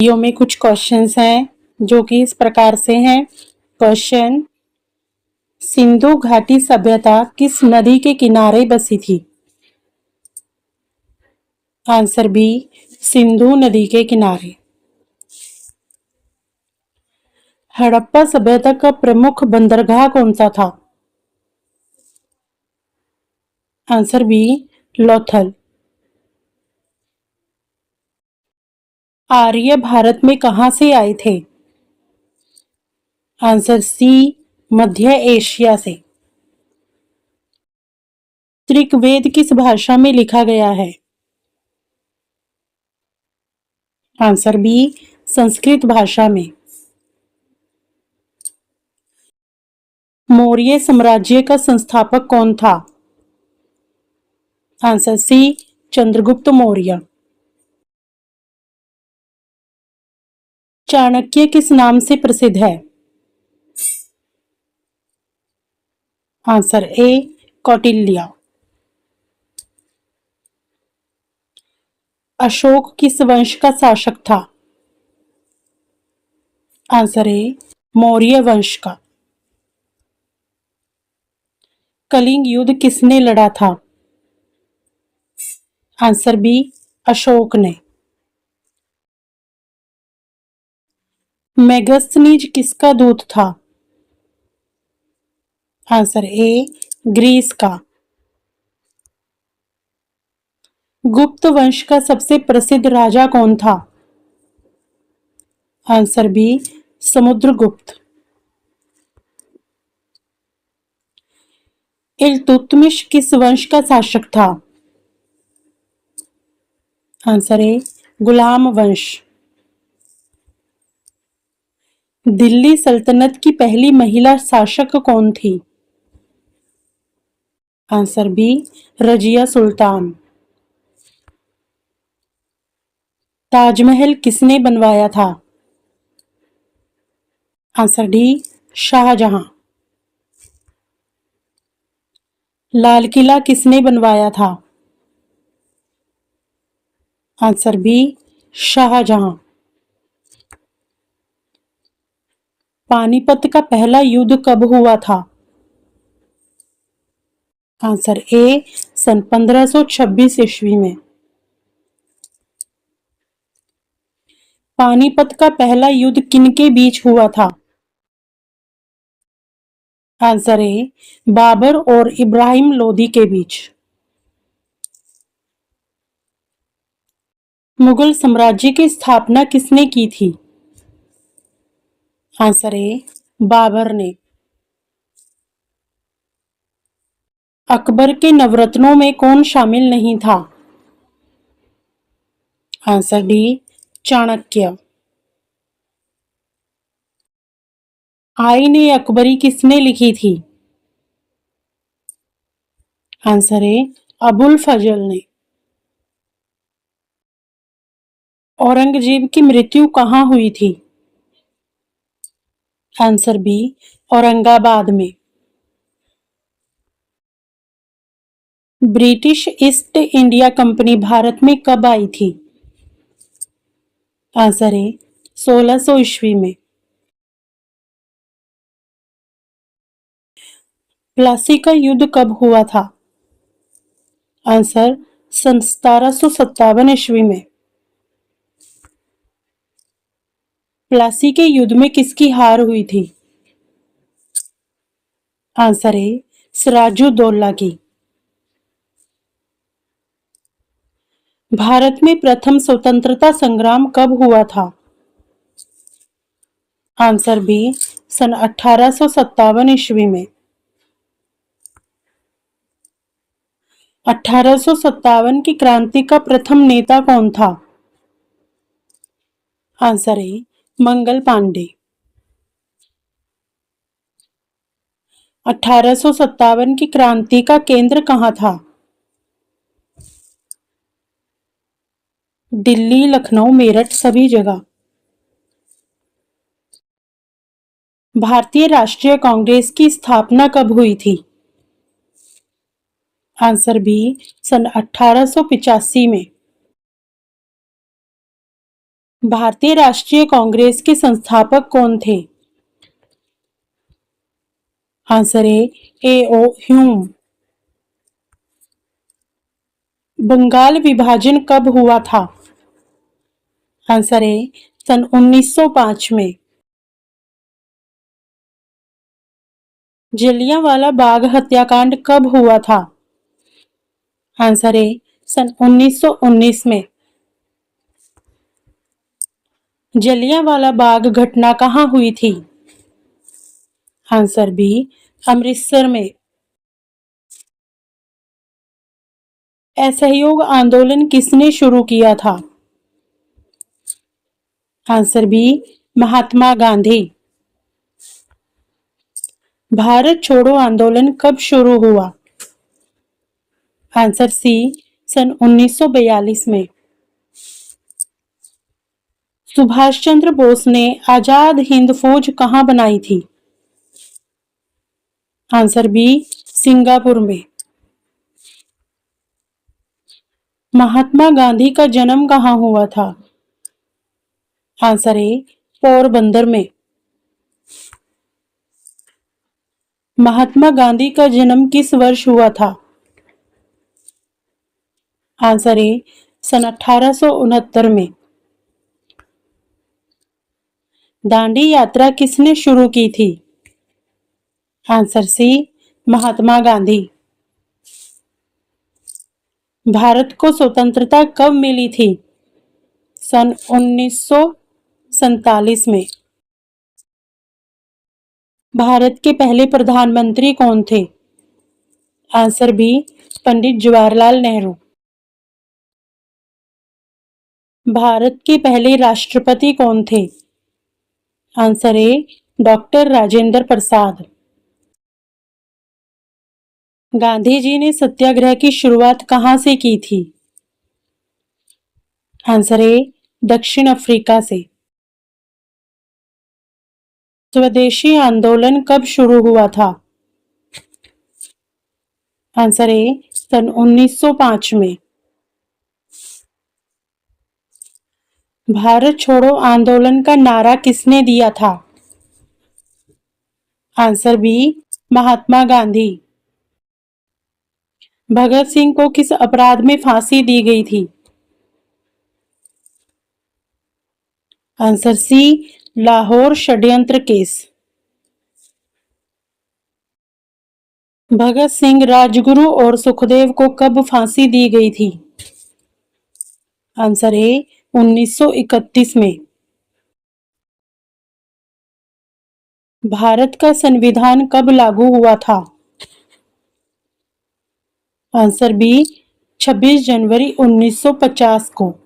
Video में कुछ questions हैं जो कि इस प्रकार से हैं। क्वेश्चन, सिंधु घाटी सभ्यता किस नदी के किनारे बसी थी? आंसर बी, सिंधु नदी के किनारे। हड़प्पा सभ्यता का प्रमुख बंदरगाह कौन सा था? Answer B, Lothal. आर्य भारत में कहां से आए थे? आंसर सी, मध्य एशिया से। ऋग्वेद किस भाषा में लिखा गया है? आंसर बी, संस्कृत भाषा में। मौर्य साम्राज्य का संस्थापक कौन था? Answer C, Chandragupta Maurya. चाणक्य किस नाम से प्रसिद्ध है? Answer A, Kautilya. अशोक किस वंश का शासक था? आंसर ए, मौर्य वंश का। कलिंग युद्ध किसने लड़ा था? आंसर बी, अशोक ने। मेगस्थनीज किसका दूत था? आंसर ए, ग्रीस का। गुप्त वंश का सबसे प्रसिद्ध राजा कौन था? Answer B, Samudragupta. इल्तुतमिश किस वंश का शासक था? आंसर ए, गुलाम वंश। दिल्ली सल्तनत की पहली महिला शासक कौन थी? Answer B, Razia Sultan. ताजमहल किसने बनवाया था? Answer D, Shahjahan. लाल किला किसने बनवाया था? Answer B, Shahjahan. पानीपत का पहला युद्ध कब हुआ था? आंसर ए, सन 1526 ईस्वी में। पानीपत का पहला युद्ध किनके बीच हुआ था? आंसर ए, बाबर और इब्राहिम लोदी के बीच। मुगल साम्राज्य की स्थापना किसने की थी? आंसर ए, बाबर ने। अकबर के नवरत्नों में कौन शामिल नहीं था? Answer D, Chanakya. आईन ए अकबरी किसने लिखी थी? आंसर ए, अबुल फजल ने। औरंगजेब की मृत्यु कहाँ हुई थी? आंसर बी, औरंगाबाद में। British east India company Bharat में कब आई थी? आंसर ए, 1600 ईस्वी में। प्लासी का युद्ध कब हुआ था? आंसर, सन 1757 ईस्वी में। प्लासी के युद्ध में किसकी हार हुई थी? आंसर ए, सिराजुद्दौला की। भारत में प्रथम स्वतंत्रता संग्राम कब हुआ था? आंसर बी, सन 1857 ईस्वी में। 1857 की क्रांति का प्रथम नेता कौन था? Answer A, Mangal Pandey. 1857 की क्रांति का केंद्र कहाँ था? दिल्ली, लखनऊ, मेरठ, सभी जगह। भारतीय राष्ट्रीय कांग्रेस की स्थापना कब हुई थी? आंसर बी, सन 1885 में। भारतीय राष्ट्रीय कांग्रेस के संस्थापक कौन थे? Answer A A O. Hume. Bengal विभाजन कब हुआ था? आंसर ए सन 1905 में। जलियांवाला बाग हत्याकांड कब हुआ था? आंसर ए सन 1919 में। जलियांवाला बाग घटना कहाँ हुई थी? आंसर बी अमृतसर में। असहयोग आंदोलन किसने शुरू किया था? Answer B Mahatma Gandhi. भारत छोड़ो आंदोलन कब शुरू हुआ? आंसर सी सन 1942 में। सुभाष चंद्र बोस ने आजाद हिंद फौज कहाँ बनाई थी? आंसर बी सिंगापुर में। महात्मा गांधी का जन्म कहाँ हुआ था? आंसर ए पोरबंदर में। महात्मा गांधी का जन्म किस वर्ष हुआ था? आंसर ए सन 1869 में। दांडी यात्रा किसने शुरू की थी? Answer C Mahatma Gandhi. भारत को स्वतंत्रता कब मिली थी? सन 1947 में। भारत के पहले प्रधानमंत्री कौन थे? Answer B Pandit Jawaharlal Nehru. भारत के पहले राष्ट्रपति कौन थे? आंसर ए डॉक्टर राजेंद्र प्रसाद। गांधी जी ने सत्याग्रह की शुरुआत कहां से की थी? आंसर ए दक्षिण अफ्रीका से। स्वदेशी आंदोलन कब शुरू हुआ था? आंसर ए सन 1905 में। भारत छोड़ो आंदोलन का नारा किसने दिया था? Answer B Mahatma Gandhi. भगत सिंह को किस अपराध में फांसी दी गई थी? आंसर सी लाहौर षड्यंत्र केस। भगत सिंह, राजगुरु और सुखदेव को कब फांसी दी गई थी? आंसर ए 1931 में। भारत का संविधान कब लागू हुआ था? आंसर बी 26 जनवरी 1950 को।